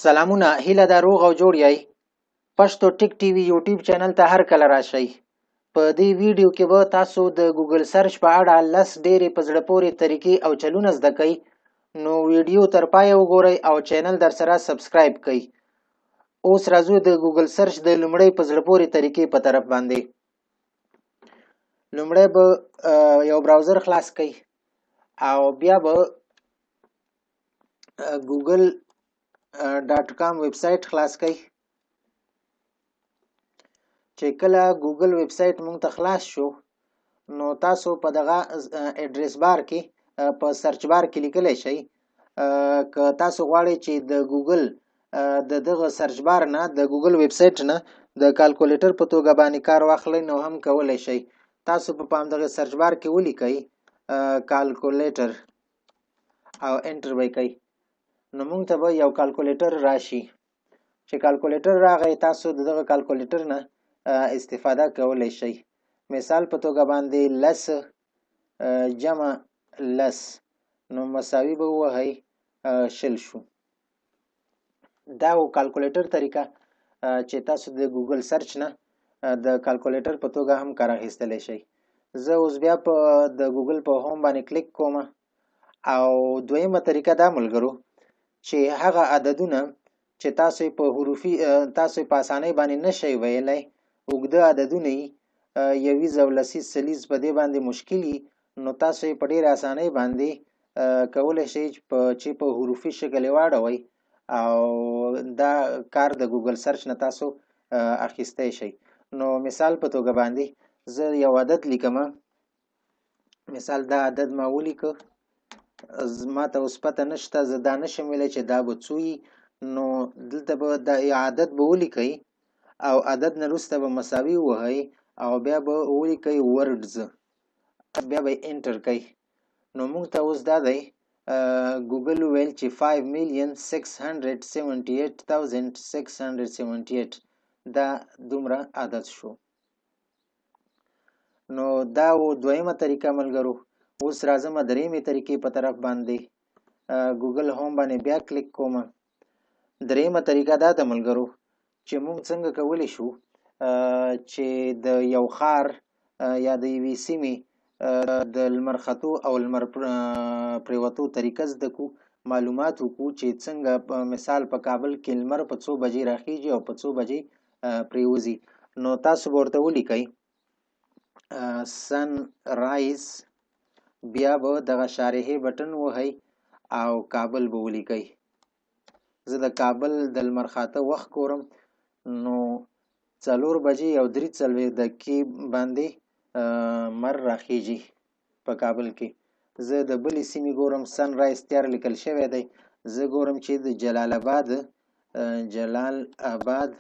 سلامونه هیله ده روغ او جوړ یای پښتو ټیک ټي وي یوټیوب چینل ته هر کله راشئ په دې ویډیو کې به تاسو د ګوګل سرچ په اړه لس ډېرې په زړه پورې طریقې او چلونه زده کئ نو ویډیو تر پایه وګورئ او چینل در سره سبسکرایب کئ اوس راځو د ګوګل سرچ د لومړۍ په زړه پورې طریقې په طرف باندې لومړی به یو براوزر خلاص کئ او بیا به ګوګل .com ویب سایټ خلاص کئ چې کله ګوګل ویب سایټ مونږ ته خلاص شو نو تاسو په دغه اډرس بار کې په سرچ بار کې لیکلی شئ که تاسو غواړئ چې د ګوګل د دغه سرچ بار نه د ګوګل ویب سایټ نه د کالکولیټر په توګه باندې کار واخلئ نو هم کولی شئ تاسو په پام دغه سرچ بار کې ولیکئ کالکولیټر او انټر به کوئ نو مونږ ته به یو کالکولیټر راشي چې کالکولیټر راغی تاسو دغه کالکولیټر نه استفاده کولی شئ مثال په توګه باندې لس جمع لس نو مساوي به ووهئ شل شو دا و کالکولیټر طریقه چې تاسو د ګوګل سرچ نه د کالکولیټر په توګه هم کار اخیستلی شئ زه اوس بیا په د ګوګل په هوم باندې کلیک کوم او دویمه طریقه دا ملګرو چې هغه عددونه چې تاسو په اسانۍ باندې نشئ ویلی اوږده عددونه یویز او لسیز سلیز په دې باندې مشکل نو تاسو یې په ډېرې اسانۍ باندې کولی شئ چې په حروفي شکل یې واړوئ او دا کار د ګوګل سرچ نه تاسو اخیستی شئ نو مثال په توګه باندې زه یو عدد لیکم مثال دا عدد ما ولیکه ما ته اوس پته نشته زه دا نشم ویلی چې دا به څو نو دلته به دا عدد به ولیکئ او عدد نه وروسته به مساوي ووهئ او بیا به ولیکئ ورډز بیا به انټر کوئ نو موږ ته اوس دا دی ګوګل وویل چې 5,678,678 دا دومره عدد شو نو دا و دویمه طریقه ملګرو اوس راځم درېیمې طریقې په طرف باندې ګوګل هوم باندې بیا کلیک کوم درېیمه طریقه دا ده ملګرو چې موږ څنګه کولی شو چې د یو ښار یا د یوې سیمې د لمر ختو او لمر پریوتو طریقه زده کړو معلومات وکړو چې څنګه مثال په کابل کې لمر په څو بجې راخیږي او په څو بجې پریوځي نو تاسو به ورته ولیکئ سن رایز بیا به دغه شارحې بټن ووهئ او کابل به ولیکئ زه د کابل د لمر خاته وخت ګورم نو 4 بجې او 3 دقیقې باندې مر راخیږي په کابل کې زه د بلې سیمې ګورم سن رایز تیار لیکل شوی دی زه ګورم چې د جلال آباد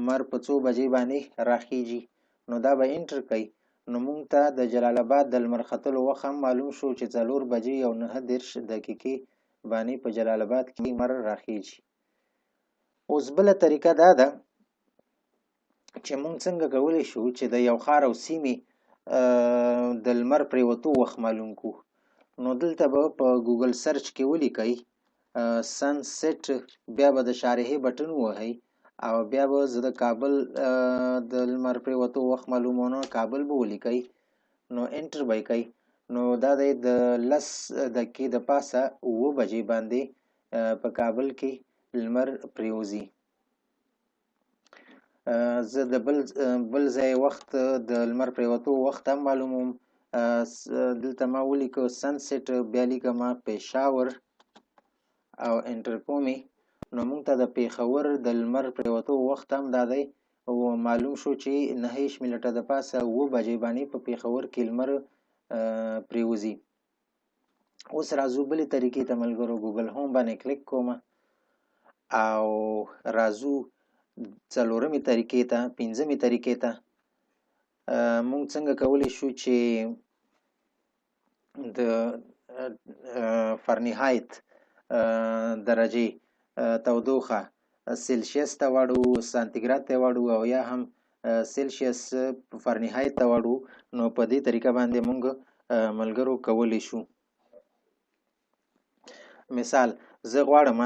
مر په څو بجې باندې راخیږي نو دا به انټر کوئ نو موږ ته د جلال آباد د لمر ختلو وخت هم معلوم شو چې 4 بجې او 9 دقیقې باندې په جلال آباد کې مر راخیږي اوس بله طریقه دا ده چې موږ څنګه کولی شو چې د یو ښار او سیمې د لمر پریوتو وخت معلوم کړو نو دلته به په ګوګل سرچ کې ولیکئ سن سیټ بیا به د شارحې بټن ووهئ او بیا به زه د کابل د لمر پریوتو وخت معلومونه کابل به ولیکئ نو انټر به یې کوئ نو دا دی د 10 دقیقې د پاسه 7 بجې باندې په کابل کې لمر پریوځي زه د بل ځای وخت د لمر پریوتو وخت هم معلوموم دلته ما ولیکو سن سیټ بیا لیکم پېښور او انټر کومې نو موږ ته د پېښور د لمر پریوتو وخت هم دا دی معلوم شو چې 9 منټه د پاسه 7 بجې باندې په پېښور کې لمر پریوځي اوس راځو بلې طریقې ته ملګرو ګوګل هوم باندې کلیک کوم او راځو څلورمې طریقې ته پنځمې طریقې ته موږ څنګه کولی شو چې د فرنیهایت درجې تودوخه سلسیس ته واړو سانتیګراد ته واړو او یا هم سلسیس فرنیهایت ته واړو نو په دې طریقه باندې موږ ملګرو کولی شو مثال زه غواړم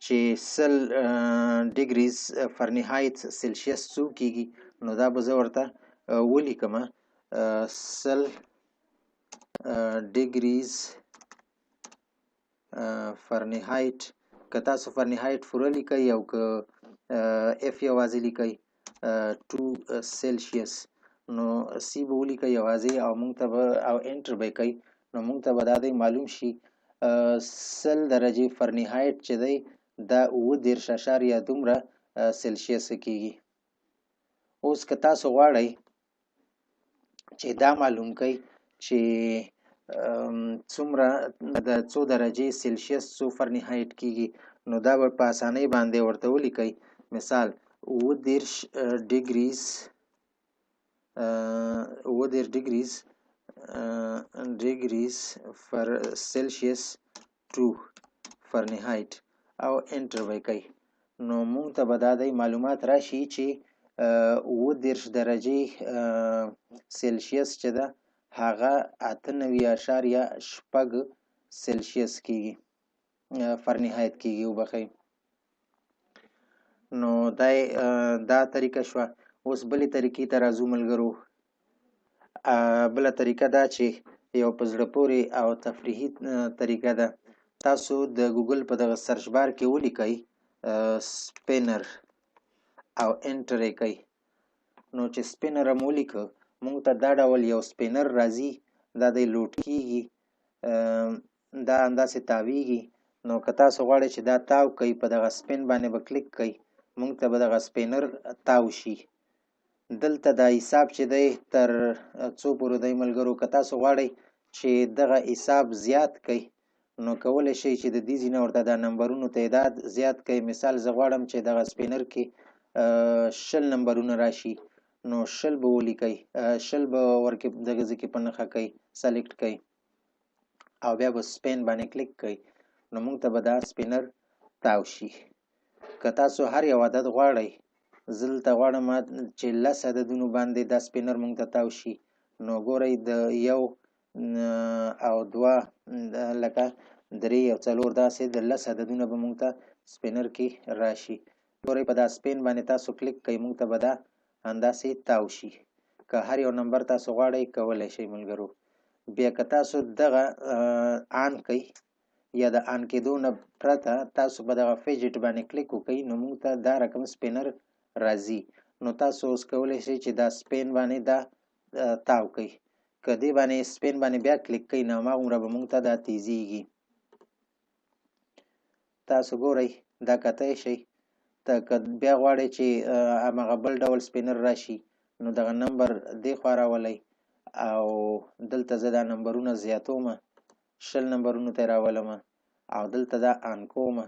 چې 100 ډیګریز فرنیهایت سلسیس څو کیږي، نو دا به زه ورته ولیکم 100 ډیګریز فرنیهایت. که تاسو فرنیهایت فوره لیکئ او که اف یوازې لیکئ 2 سلسیس، نو سی به ولیکئ یوازې او موږ ته به او انټر به کوئ، نو موږ ته به دا دی معلوم شي 100 درجې فرنیهایت چې دی دا 37 دومره سلسیس کیږي. اوس که تاسو غواړئ چې دا معلوم کړئ چې څومره د څو درجې سلسیس څو فرنیهایت کیږي، نو دا به په اسانۍ باندې ورته ولیکئ. مثال 30 ډیګریز سلسیس 2 فرنیهایت او انټر به کوئ، نو موږ ته به دا دی معلومات راشي چې 30 درجې سلسیس چې ده هغه 98.6 سلسیس کیږي، فرنیهایت کیږي وبخئ. نو دا طریقه شوه. اوس بلې طریقې ته راځو ملګرو. بله طریقه دا چې یو په زړه پورې او تفریحي طریقه ده. تاسو د ګوګل په دغه سرچ بار کې ولیکئ سپینر او انټر یې کوئ. نو چې سپینر هم ولیکه موږ ته دا ډول یو سپینر راځي، دا دی لوډ کیږي، دا همداسې تاویږي. نو که تاسو غواړئ چې دا تاو کوئ په دغه سپین باندې به کلیک کوئ، موږ ته به دغه سپینر تاو شي. دلته دا حساب چې دی تر څو پورې دی ملګرو، که تاسو غواړئ چې دغه حساب زیات کوئ نو کولی شئ چې د دې ځینه ورته دا نمبرونو تعداد زیات کوئ. مثال زه غواړم چې دغه سپینر کې 100 نمبرونه راشي، نو 100 به ولیکئ، 100 به ورکې دغه ځای کې په نښه کوئ، سلیکټ کوئ او بیا به سپین باندې کلیک کوئ، نو موږ ته به دا سپینر تاو شي. که تاسو هر یو عدد غواړئ، زه دلته غواړم چې 10 عددونو باندې دا سپینر موږ ته تاو شي، نو ګورئ د 1 او 2 لکه 3 او 4 داسې د 10 عددونه به موږ ته سپینر کې راشي. ګورئ په دا سپین باندې تاسو کلیک کوئ، موږ ته به دا همداسې تاو شي. که هر یو نمبر تاسو غواړئ کولی شئ ملګرو. بیا که تاسو دغه آن کوئ یا د آن کېدو نه پرته تاسو به دغه فیجټ باندې کلیک وکئ، نو موږ ته دا رقم سپینر راځي. نو تاسو اوس کولی شئ چې دا سپین باندې دا تاو کوئ. که دې باندې سپین باندې بیا کلیک کوئ نو هماغومره به موږ ته دا تیزیږي. تاسو ګورئ دا کتی شئ. که بیا غواړئ چې هماغه بل ډول سپینر راشي، نو دغه نمبر دې خوا راولئ او دلته زه دا نمبرونه زیاتومه، 100 نمبرونو ته یې راولمه او دلته دا آن کومه.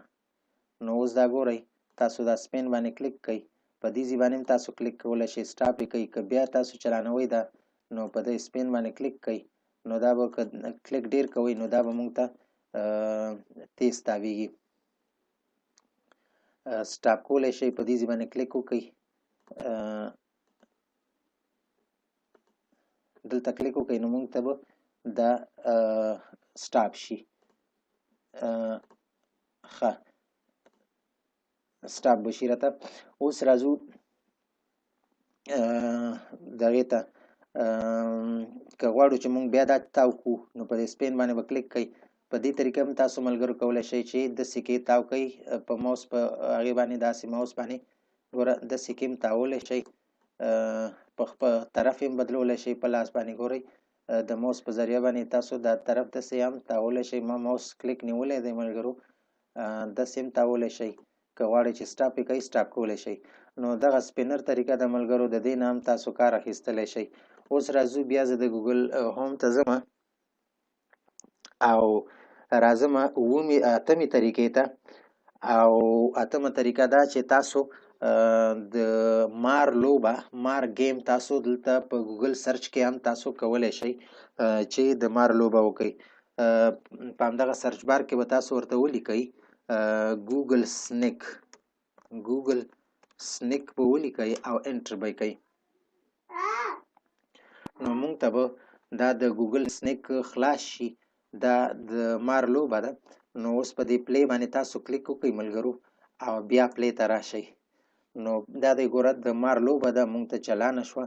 نو اوس دا ګورئ تاسو دا سپین باندې کلیک کوئ، په دې ځای باندې هم تاسو کلیک کولی شئ، سټاپ یې کوئ. که بیا تاسو چلانوئ دا نو په دې سپین باندې کلیک کوئ، نو دا به که کلیک ډیر کوئ نو دا به موږ ته تیز تاویږي. سټاپ کولی شئ، په دې ځای باندې کلیک وکئ، دلته کلیک وکئ نو موږ ته به دا سټاپ شي. ښه سټاپ به شي راته. اوس راځو دغې ته. که غواړو چې موږ بیا دا تاو کړو نو په دې سپین باندې به کلیک کوئ. په دې طریقه هم تاسو ملګرو کولی شئ چې داسې کې تاو کوئ په موس په هغې باندې داسې موس باندې ګوره داسې کې هم تاولی شئ، په طرف هم بدلولی شئ، په لاس باندې ګورئ د موس په ذریعه باندې تاسو دا طرف داسې هم تاولی شئ. ما موس کلیک نیولی دی ملګرو، داسې هم تاولی شئ. که غواړئ چې سټاپ یې کوئ سټاپ کولی شئ. نو دغه سپینر طریقه د ملګرو د دې نه هم تاسو کار اخیستلی شئ. اوس راځو بیا زه د ګوګل هوم ته ځم او راځم اتمې طریقې ته. او اتمه طریقه دا چې تاسو د مار لوبه، مار گیم تاسو دلته په ګوګل سرچ کې هم تاسو کولی شئ چې د مار لوبه وکئ. په همدغه سرچ بار کې به تاسو ورته ولیکئ ګوګل سنیک به ولیکئ او انټر به کوئ. نو موږ ته به دا د ګوګل سنیک خلاص شي. دا د مار لوبه ده. نو اوس په دې پلی باندې تاسو کلیک وکړئ ملګرو او بیا پلی ته راشئ. نو دا دی ګوره د مار لوبه ده موږ ته چلانه شوه.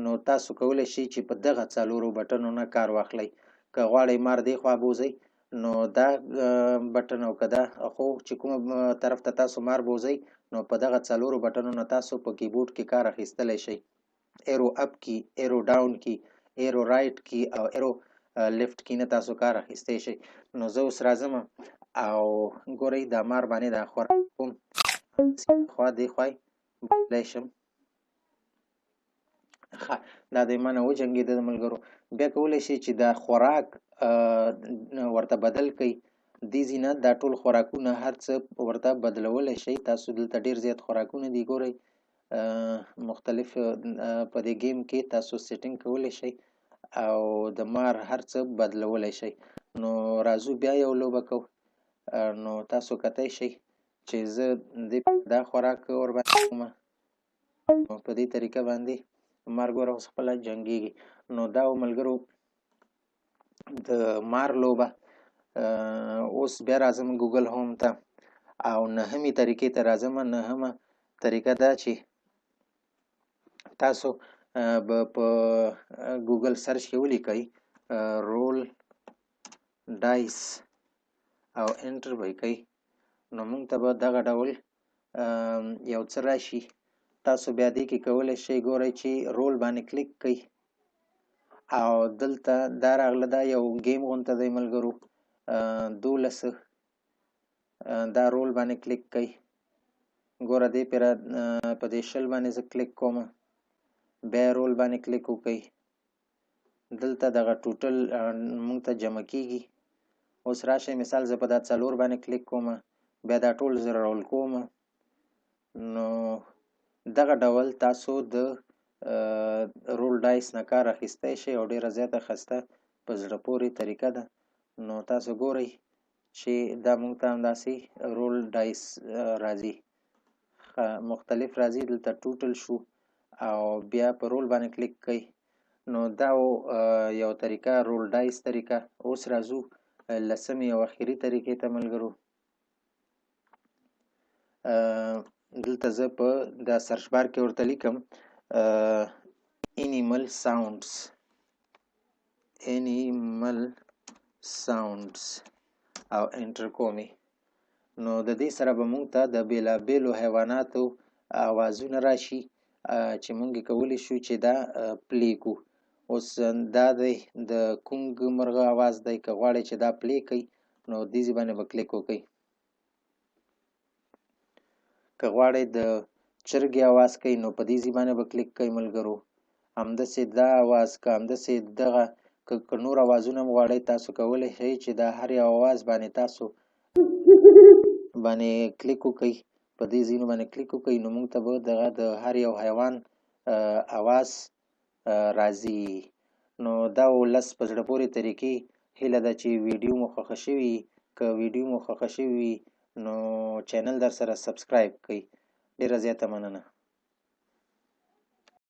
نو تاسو کولی شئ چې په دغه څلورو بټنو نه کار واخلئ. که غواړئ مار دې خوا بوځئ نو دا بټن او که دا خو چې کومه طرف ته تاسو مار بوځئ نو په دغه څلورو بټنو نه تاسو په کیبورډ کې کار اخیستلی شئ. ایرو اپ کی، ایرو ډاون کی، ایرو رایټ کی او ایرو لیفت کی نه تاسو کار اخیستی شئ. نو زه اوس راځم او ګورئ دا مار باندې دا خوراک کوم خوا دې خوای بوتلی شم. دا د ما نه وجنګېده د ملګرو. بیا کولی شئ چې دا خوراک ورته بدل کړئ. دې ځینه دا ټول خوراکونه هر څه ورته بدلولی شئ. تاسو دلته ډېر زیات خوراکونه دي ګورئ. مختلف په دې گیم کې تاسو سیټینګ کولی شئ او د مار هر څه بدلولی شئ. نو راځو بیا یو لوبه کوو. نو تاسو کتی شئ چې زه دا خوراک ورباندې کوم. نو په دې طریقه باندې مار ګوره اوس خپله جنګېږي. نو دا و ملګرو د مار لوبه. اوس بیا راځم ګوګل هوم ته او نهمې طریقې ته راځم. نهمه طریقه دا چې تاسو به په ګوګل سرچ کې ولیکئ رول ډایس او انټر به یې کوئ. نو موږ ته به دغه ډول یو څه راشي. تاسو بیا دې کې کولی شئ ګورئ چې رول باندې کلیک کړئ او دلته دا راغله دا یو گیم غونته دی ملګرو 12 دا رول باندې کلیک کړئ. ګوره دې په دې شل باندې زه کلیک کوم. بیا رول باندې کلیک وکړئ. دلته دغه ټوټل موږ ته جمع کیږي. اوس راشئ مثال زه په دا 4 باندې کلیک کوم. بیا دا ټول زه رول کوم. نو دغه ډول تاسو د رول ډایس نه کار اخیستی شئ او ډېره زیاته ښایسته په زړه پورې طریقه ده. نو تاسو ګورئ چې دا موږ ته همداسې رول ډایس راځي، مختلف راځي. دلته ټوټل شو او بیا په رول باندې کلیک کوئ. نو دا یو طریقه رول ډایس طریقه. اوس راځو لسمې او اخري طریقې ته ملګرو. دلته زه په دا سرچ بار کې ورته لیکم انیمل ساوندز او انټر کومې. نو د دې سره به موږ ته د بېلابېلو حیواناتو اوازونه راشي چې موږ کولی شو چې دا پلی کو. اوس دا دی د کونګ مرغه اواز دی. که غواړئ چې دا پلی کړئ نو دې باندې به کلیک وکړئ. که غواړئ د چرګې اواز کوي نو په دې باندې به کلیک کوئ ملګرو. همداسې دا اواز که همداسې دغه که نور اوازونه هم غواړئ تاسو کولی شئ چې دا هر یو اواز باندې تاسو باندې کلیک وکړئ. په دې ځینو باندې کلیک وکړئ نو موږ ته به دغه د هر یو حیوان اواز راځي. نو دا 10 په زړه پورې طریقې. هیله ده چې ویډیو مو خوښه شوي. که ویډیو مو خوښه شوي نو چینل در سره سبسکرایب کړئ. ډېره زیاته مننه.